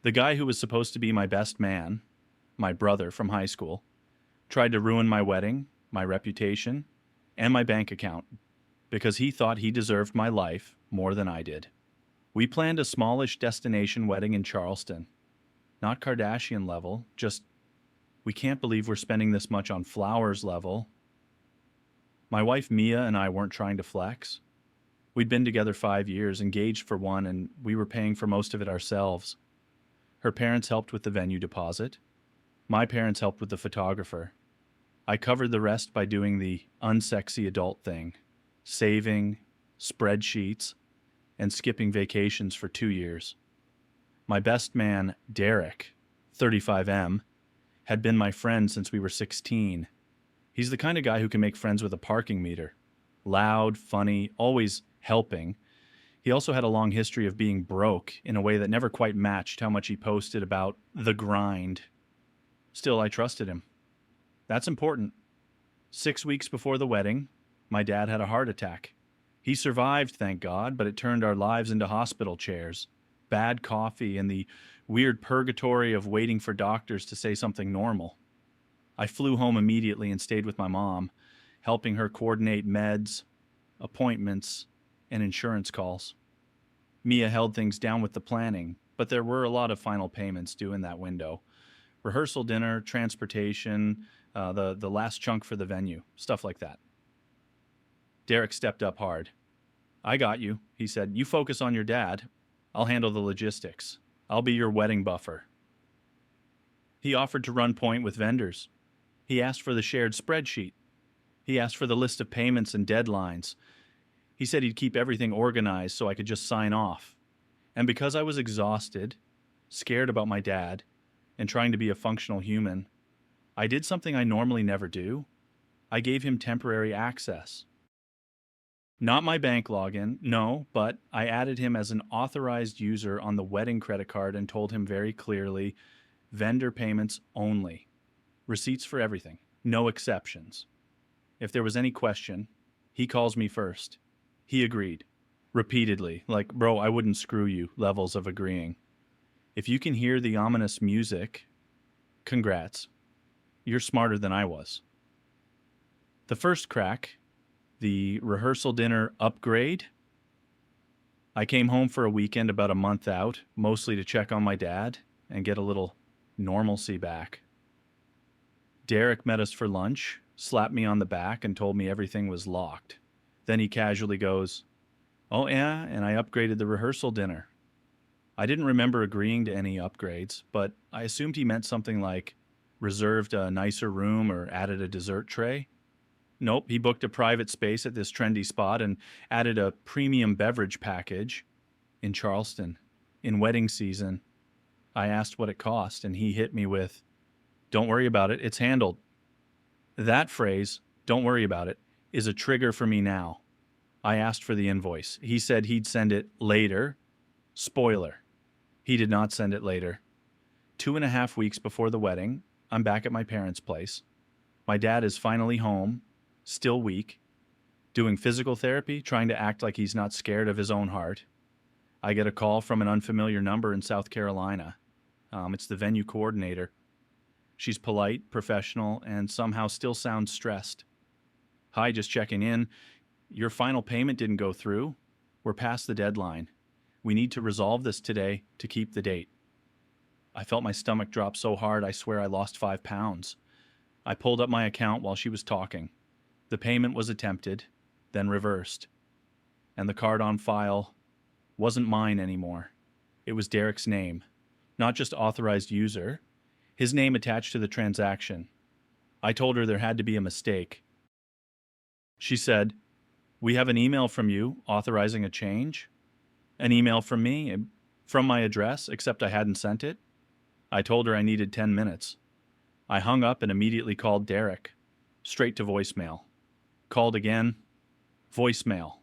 The guy who was supposed to be my best man, my brother from high school, tried to ruin my wedding, my reputation, and my bank account because he thought he deserved my life more than I did. We planned a smallish destination wedding in Charleston. Not Kardashian level, just we can't believe we're spending this much on flowers level. My wife Mia and I weren't trying to flex. We'd been together 5 years, engaged for one, and we were paying for most of it ourselves. Her parents helped with the venue deposit. My parents helped with the photographer. I covered the rest by doing the unsexy adult thing, saving, spreadsheets, and skipping vacations for 2 years. My best man, Derek, 35M, had been my friend since we were 16. He's the kind of guy who can make friends with a parking meter. Loud, funny, always helping. He also had a long history of being broke in a way that never quite matched how much he posted about the grind. Still, I trusted him. That's important. 6 weeks before the wedding, my dad had a heart attack. He survived, thank God, but it turned our lives into hospital chairs, bad coffee, and the weird purgatory of waiting for doctors to say something normal. I flew home immediately and stayed with my mom, helping her coordinate meds, appointments, and insurance calls. Mia held things down with the planning, but there were a lot of final payments due in that window. Rehearsal dinner, transportation, the last chunk for the venue, stuff like that. Derek stepped up hard. I got you, he said. You focus on your dad. I'll handle the logistics. I'll be your wedding buffer. He offered to run point with vendors. He asked for the shared spreadsheet. He asked for the list of payments and deadlines. He said he'd keep everything organized so I could just sign off. And because I was exhausted, scared about my dad, and trying to be a functional human, I did something I normally never do. I gave him temporary access. Not my bank login, no, but I added him as an authorized user on the wedding credit card and told him very clearly, vendor payments only. Receipts for everything, no exceptions. If there was any question, he calls me first. He agreed. Repeatedly, like, bro, I wouldn't screw you, levels of agreeing. If you can hear the ominous music, congrats. You're smarter than I was. The first crack, the rehearsal dinner upgrade. I came home for a weekend about a month out, mostly to check on my dad and get a little normalcy back. Derek met us for lunch, slapped me on the back, and told me everything was locked. Then he casually goes, "Oh yeah, and I upgraded the rehearsal dinner." I didn't remember agreeing to any upgrades, but I assumed he meant something like reserved a nicer room or added a dessert tray. Nope, he booked a private space at this trendy spot and added a premium beverage package in Charleston, in wedding season. I asked what it cost, and he hit me with, "Don't worry about it, it's handled." That phrase, "don't worry about it," is a trigger for me now. I asked for the invoice. He said he'd send it later. Spoiler, he did not send it later. 2.5 weeks before the wedding, I'm back at my parents' place. My dad is finally home, still weak, doing physical therapy, trying to act like he's not scared of his own heart. I get a call from an unfamiliar number in South Carolina. It's the venue coordinator. She's polite, professional, and somehow still sounds stressed. "Hi, just checking in. Your final payment didn't go through. We're past the deadline. We need to resolve this today to keep the date." I felt my stomach drop so hard I swear I lost 5 pounds. I pulled up my account while she was talking. The payment was attempted, then reversed. And the card on file wasn't mine anymore. It was Derek's name. Not just authorized user. His name attached to the transaction. I told her there had to be a mistake. She said, "We have an email from you authorizing a change." An email from me, from my address, except I hadn't sent it. I told her I needed 10 minutes. I hung up and immediately called Derek. Straight to voicemail. Called again. Voicemail.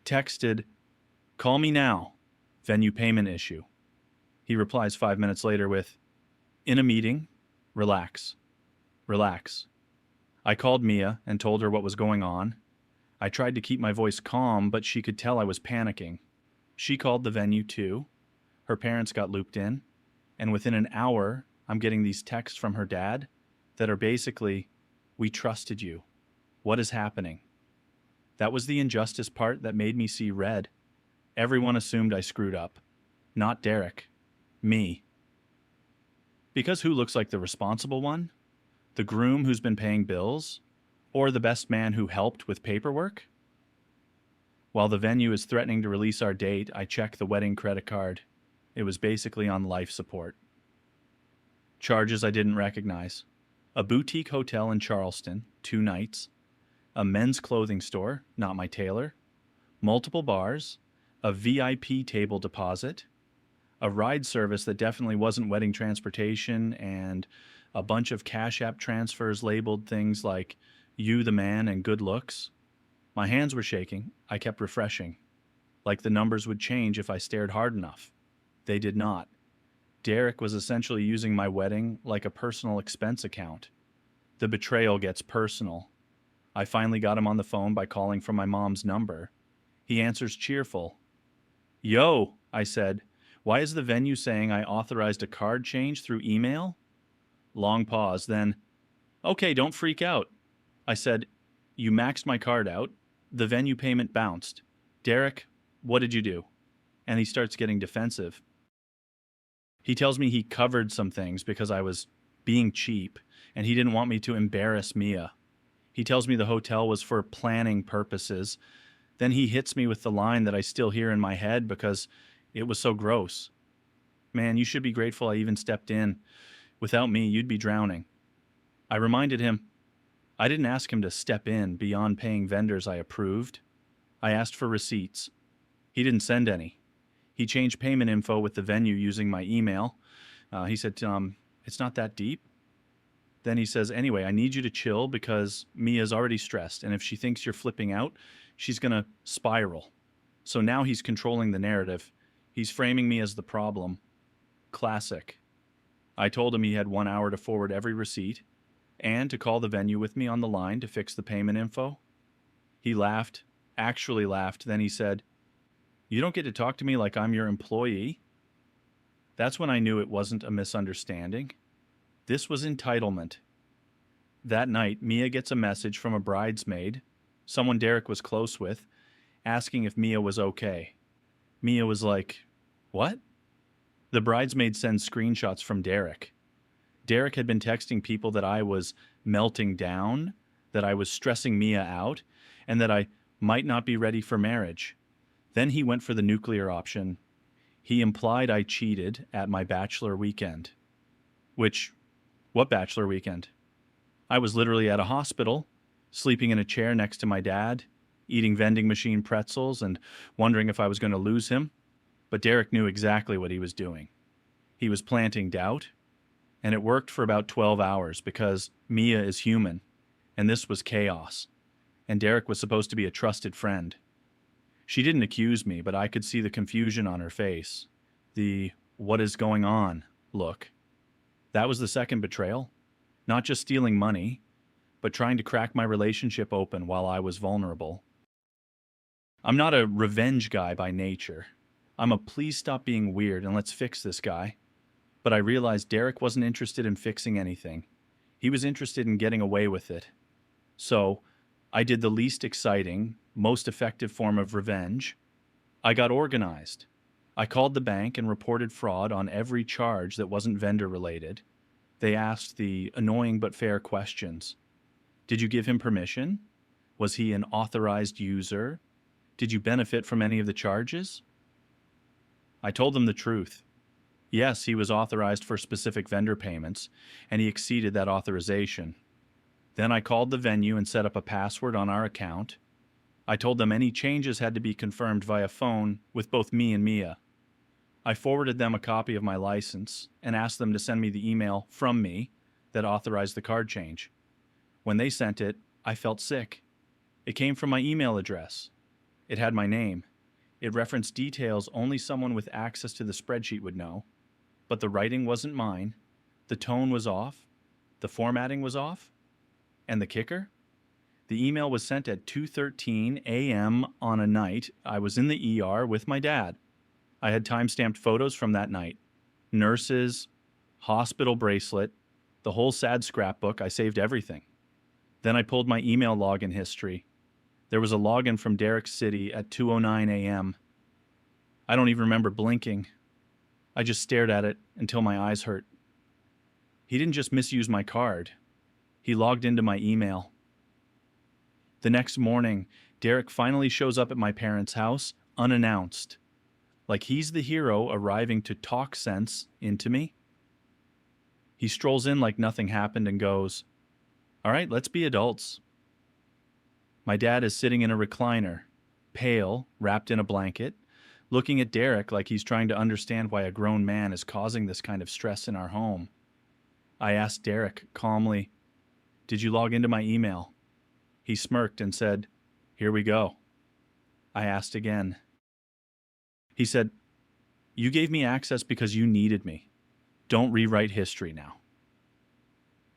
Texted, "Call me now. Venue payment issue." He replies 5 minutes later with, "In a meeting. Relax. Relax." I called Mia and told her what was going on. I tried to keep my voice calm, but she could tell I was panicking. She called the venue too. Her parents got looped in, And within an hour, I'm getting these texts from her dad that are basically, "We trusted you. What is happening?" That was the injustice part that made me see red. Everyone assumed I screwed up. Not Derek. Me. Because who looks like the responsible one? The groom who's been paying bills? Or the best man who helped with paperwork? While the venue is threatening to release our date, I check the wedding credit card. It was basically on life support. Charges I didn't recognize. A boutique hotel in Charleston, 2 nights. A men's clothing store, not my tailor. Multiple bars. A VIP table deposit. A ride service that definitely wasn't wedding transportation, and a bunch of Cash App transfers labeled things like "you the man" and "good looks." My hands were shaking. I kept refreshing. Like the numbers would change if I stared hard enough. They did not. Derek was essentially using my wedding like a personal expense account. The betrayal gets personal. I finally got him on the phone by calling from my mom's number. He answers cheerful. "Yo," I said. "Why is the venue saying I authorized a card change through email?" Long pause, then, "Okay, don't freak out." I said, "You maxed my card out. The venue payment bounced. Derek, what did you do?" And he starts getting defensive. He tells me he covered some things because I was being cheap, and he didn't want me to embarrass Mia. He tells me the hotel was for planning purposes. Then he hits me with the line that I still hear in my head because it was so gross. "Man, you should be grateful I even stepped in. Without me, you'd be drowning." I reminded him, I didn't ask him to step in beyond paying vendors I approved. I asked for receipts. He didn't send any. He changed payment info with the venue using my email. He said, "It's not that deep." Then he says, "Anyway, I need you to chill because Mia's already stressed, and if she thinks you're flipping out, she's going to spiral." So now he's controlling the narrative. He's framing me as the problem. Classic. I told him he had 1 hour to forward every receipt and to call the venue with me on the line to fix the payment info. He laughed, actually laughed. Then he said, "You don't get to talk to me like I'm your employee." That's when I knew it wasn't a misunderstanding. This was entitlement. That night, Mia gets a message from a bridesmaid, someone Derek was close with, asking if Mia was okay. Mia was like, "What?" The bridesmaid sends screenshots from Derek. Derek had been texting people that I was melting down, that I was stressing Mia out, and that I might not be ready for marriage. Then he went for the nuclear option. He implied I cheated at my bachelor weekend. What bachelor weekend? I was literally at a hospital, sleeping in a chair next to my dad, eating vending machine pretzels and wondering if I was going to lose him. But Derek knew exactly what he was doing. He was planting doubt, and it worked for about 12 hours because Mia is human, and this was chaos, and Derek was supposed to be a trusted friend. She didn't accuse me, but I could see the confusion on her face, the "what is going on" look. That was the second betrayal. Not just stealing money, but trying to crack my relationship open while I was vulnerable. I'm not a revenge guy by nature. I'm a "please stop being weird and let's fix this" guy. But I realized Derek wasn't interested in fixing anything. He was interested in getting away with it. So, I did the least exciting, most effective form of revenge. I got organized. I called the bank and reported fraud on every charge that wasn't vendor related. They asked the annoying but fair questions. Did you give him permission? Was he an authorized user? Did you benefit from any of the charges? I told them the truth. Yes, he was authorized for specific vendor payments, and he exceeded that authorization. Then I called the venue and set up a password on our account. I told them any changes had to be confirmed via phone with both me and Mia. I forwarded them a copy of my license and asked them to send me the email from me that authorized the card change. When they sent it, I felt sick. It came from my email address. It had my name. It referenced details only someone with access to the spreadsheet would know. But the writing wasn't mine. The tone was off. The formatting was off. And the kicker? The email was sent at 2:13 a.m. on a night I was in the ER with my dad. I had time-stamped photos from that night. Nurses, hospital bracelet, the whole sad scrapbook. I saved everything. Then I pulled my email login history. There was a login from Derek City at 2:09 a.m. I don't even remember blinking. I just stared at it until my eyes hurt. He didn't just misuse my card. He logged into my email. The next morning, Derek finally shows up at my parents' house, unannounced. Like he's the hero arriving to talk sense into me. He strolls in like nothing happened and goes, "All right, let's be adults." My dad is sitting in a recliner, pale, wrapped in a blanket, looking at Derek like he's trying to understand why a grown man is causing this kind of stress in our home. I asked Derek calmly, "Did you log into my email?" He smirked and said, "Here we go." I asked again. He said, "You gave me access because you needed me. Don't rewrite history now."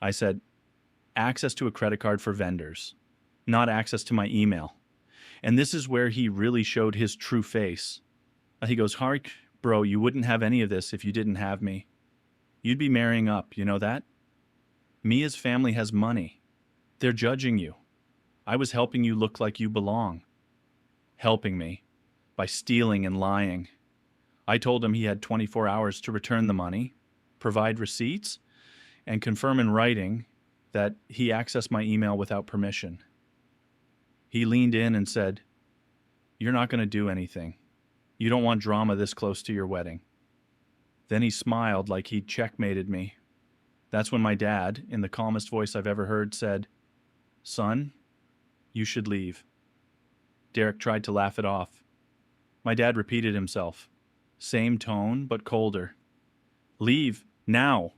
I said, "Access to a credit card for vendors, not access to my email." And this is where he really showed his true face. He goes, "Harik, bro, you wouldn't have any of this if you didn't have me. You'd be marrying up, you know that? Mia's family has money. They're judging you. I was helping you look like you belong." Helping me by stealing and lying. I told him he had 24 hours to return the money, provide receipts, and confirm in writing that he accessed my email without permission. He leaned in and said, "You're not going to do anything. You don't want drama this close to your wedding." Then he smiled like he'd checkmated me. That's when my dad, in the calmest voice I've ever heard, said, "Son, you should leave." Derek tried to laugh it off. My dad repeated himself. Same tone, but colder. "Leave, now."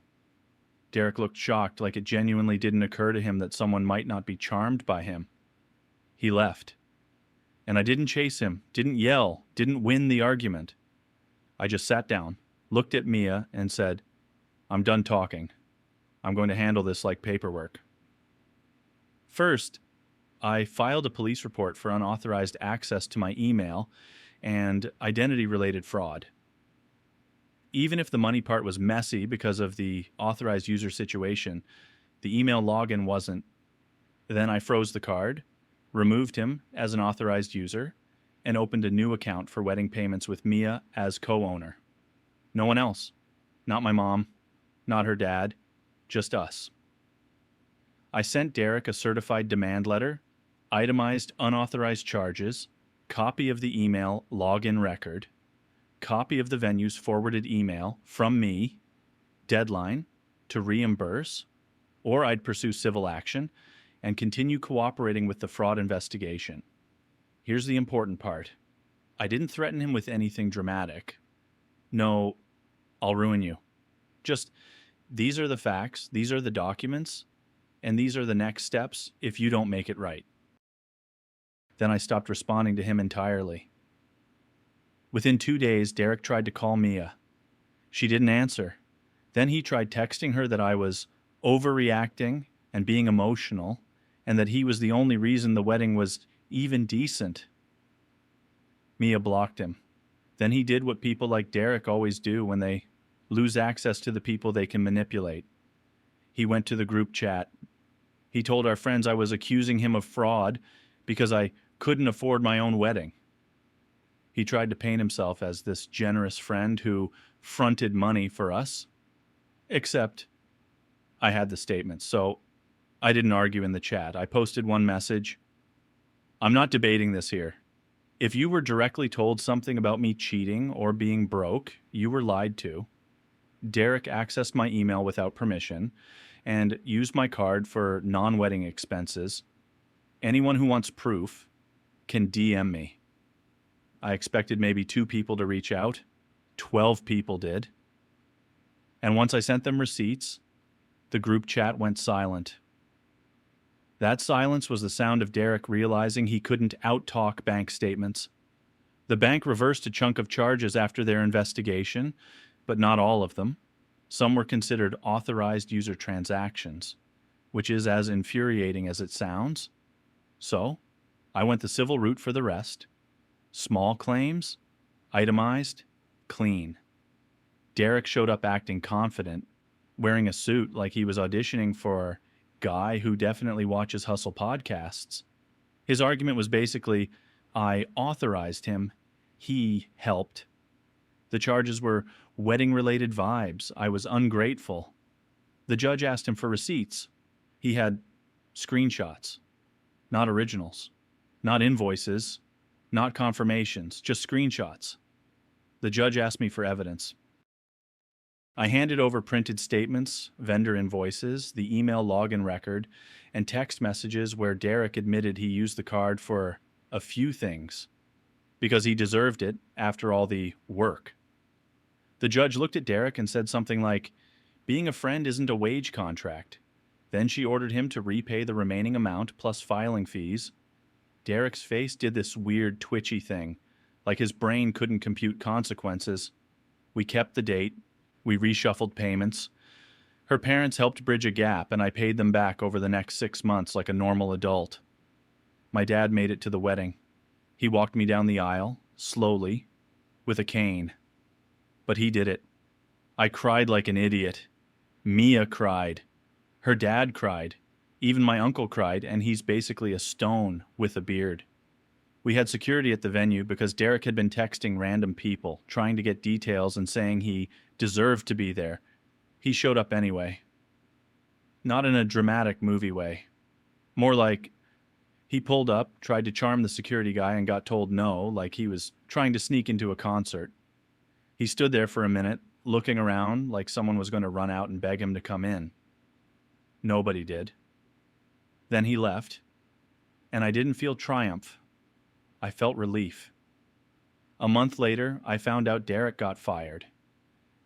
Derek looked shocked, like it genuinely didn't occur to him that someone might not be charmed by him. He left. And I didn't chase him, didn't yell, didn't win the argument. I just sat down, looked at Mia, and said, "I'm done talking. I'm going to handle this like paperwork." First, I filed a police report for unauthorized access to my email and identity-related fraud. Even if the money part was messy because of the authorized user situation, the email login wasn't. Then I froze the card, removed him as an authorized user, and opened a new account for wedding payments with Mia as co-owner. No one else. Not my mom, not her dad, just us. I sent Derek a certified demand letter, itemized unauthorized charges, copy of the email login record, copy of the venue's forwarded email from me, deadline to reimburse, or I'd pursue civil action and continue cooperating with the fraud investigation. Here's the important part. I didn't threaten him with anything dramatic. No, "I'll ruin you." Just, "These are the facts, these are the documents, and these are the next steps if you don't make it right." Then I stopped responding to him entirely. Within 2 days, Derek tried to call Mia. She didn't answer. Then he tried texting her that I was overreacting and being emotional, and that he was the only reason the wedding was even decent. Mia blocked him. Then he did what people like Derek always do when they lose access to the people they can manipulate. He went to the group chat. He told our friends I was accusing him of fraud because I couldn't afford my own wedding. He tried to paint himself as this generous friend who fronted money for us. Except I had the statements, so I didn't argue in the chat. I posted one message. "I'm not debating this here. If you were directly told something about me cheating or being broke, you were lied to. Derek accessed my email without permission and used my card for non-wedding expenses. Anyone who wants proof can DM me." I expected maybe 2 people to reach out. 12 people did. And once I sent them receipts, the group chat went silent. That silence was the sound of Derek realizing he couldn't out-talk bank statements. The bank reversed a chunk of charges after their investigation, but not all of them. Some were considered authorized user transactions, which is as infuriating as it sounds. So, I went the civil route for the rest. Small claims, itemized, clean. Derek showed up acting confident, wearing a suit like he was auditioning for guy who definitely watches Hustle podcasts. His argument was basically, I authorized him, he helped. The charges were wedding related vibes. I was ungrateful. The judge asked him for receipts. He had screenshots, not originals, not invoices, not confirmations, just screenshots. The judge asked me for evidence. I handed over printed statements, vendor invoices, the email login record, and text messages where Derek admitted he used the card for a few things because he deserved it after all the work. The judge looked at Derek and said something like, being a friend isn't a wage contract. Then she ordered him to repay the remaining amount plus filing fees. Derek's face did this weird twitchy thing, like his brain couldn't compute consequences. We kept the date. We reshuffled payments. Her parents helped bridge a gap, and I paid them back over the next 6 months like a normal adult. My dad made it to the wedding. He walked me down the aisle, slowly, with a cane. But he did it. I cried like an idiot. Mia cried. Her dad cried. Even my uncle cried, and he's basically a stone with a beard. We had security at the venue because Derek had been texting random people, trying to get details and saying he deserved to be there. He showed up anyway. Not in a dramatic movie way. More like he pulled up, tried to charm the security guy and got told no, like he was trying to sneak into a concert. He stood there for a minute, looking around like someone was going to run out and beg him to come in. Nobody did. Then he left, and I didn't feel triumph. I felt relief. A month later, I found out Derek got fired.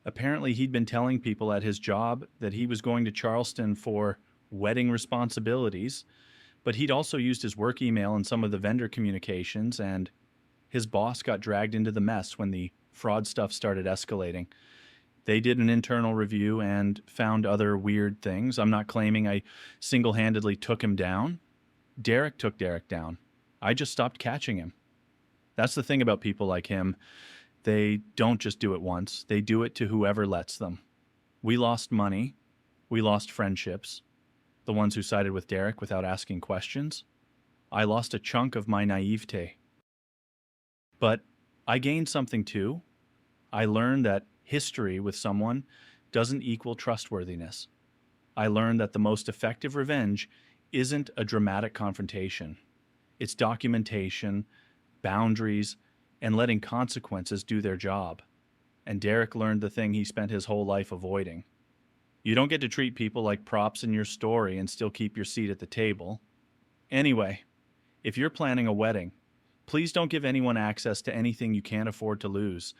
Apparently, he'd been telling people at his job that he was going to Charleston for wedding responsibilities, but he'd also used his work email and some of the vendor communications, and his boss got dragged into the mess when the fraud stuff started escalating. They did an internal review and found other weird things. I'm not claiming I single-handedly took him down. Derek took Derek down. I just stopped catching him. That's the thing about people like him. They don't just do it once. They do it to whoever lets them. We lost money. We lost friendships. The ones who sided with Derek without asking questions. I lost a chunk of my naivete. But I gained something too. I learned that history with someone doesn't equal trustworthiness. I learned that the most effective revenge isn't a dramatic confrontation. It's documentation, boundaries, and letting consequences do their job. And Derek learned the thing he spent his whole life avoiding. You don't get to treat people like props in your story and still keep your seat at the table. Anyway, if you're planning a wedding, please don't give anyone access to anything you can't afford to lose.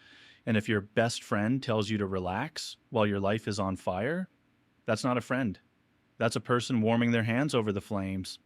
And if your best friend tells you to relax while your life is on fire, that's not a friend. That's a person warming their hands over the flames.